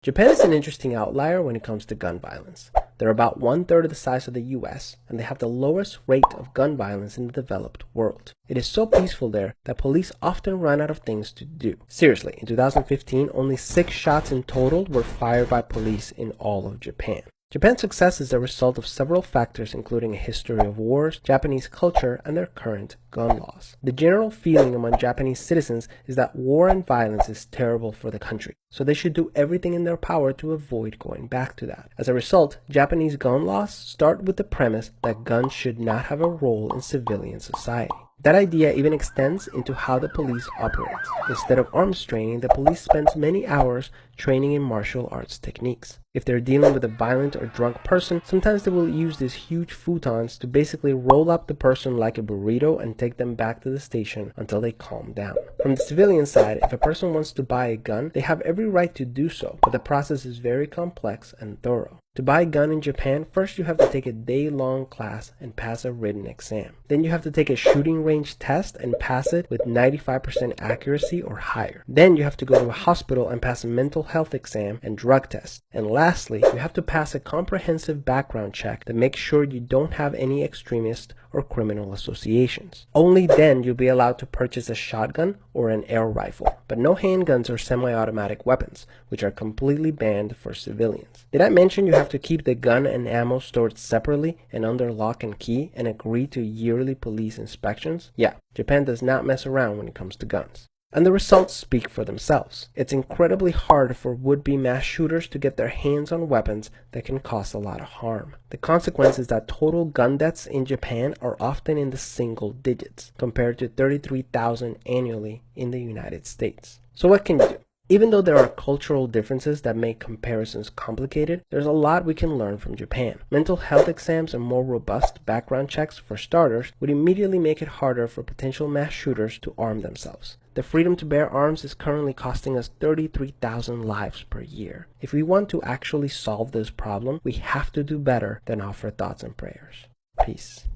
Japan is an interesting outlier when it comes to gun violence. They're about 1/3 of the size of the US, and they have the lowest rate of gun violence in the developed world. It is so peaceful there that police often run out of things to do. Seriously, in 2015, only 6 shots in total were fired by police in all of Japan. Japan's success is the result of several factors, including a history of wars, Japanese culture, and their current gun laws. The general feeling among Japanese citizens is that war and violence is terrible for the country, so they should do everything in their power to avoid going back to that. As a result, Japanese gun laws start with the premise that guns should not have a role in civilian society. That idea even extends into how the police operate. Instead of arms training, the police spends many hours training in martial arts techniques. If they're dealing with a violent or drunk person, sometimes they will use these huge futons to basically roll up the person like a burrito and take them back to the station until they calm down. From the civilian side, if a person wants to buy a gun, they have every right to do so, but the process is very complex and thorough. To buy a gun in Japan, first you have to take a day-long class and pass a written exam. Then you have to take a shooting range test and pass it with 95% accuracy or higher. Then you have to go to a hospital and pass a mental health exam and drug test. And lastly, you have to pass a comprehensive background check that makes sure you don't have any extremist or criminal associations. Only then you'll be allowed to purchase a shotgun or an air rifle, but no handguns or semi-automatic weapons, which are completely banned for civilians. Did I mention you have to keep the gun and ammo stored separately and under lock and key and agree to yearly police inspections? Yeah, Japan does not mess around when it comes to guns. And the results speak for themselves. It's incredibly hard for would-be mass shooters to get their hands on weapons that can cause a lot of harm. The consequence is that total gun deaths in Japan are often in the single digits, compared to 33,000 annually in the United States. So what can you do? Even though there are cultural differences that make comparisons complicated, there's a lot we can learn from Japan. Mental health exams and more robust background checks, for starters, would immediately make it harder for potential mass shooters to arm themselves. The freedom to bear arms is currently costing us 33,000 lives per year. If we want to actually solve this problem, we have to do better than offer thoughts and prayers. Peace.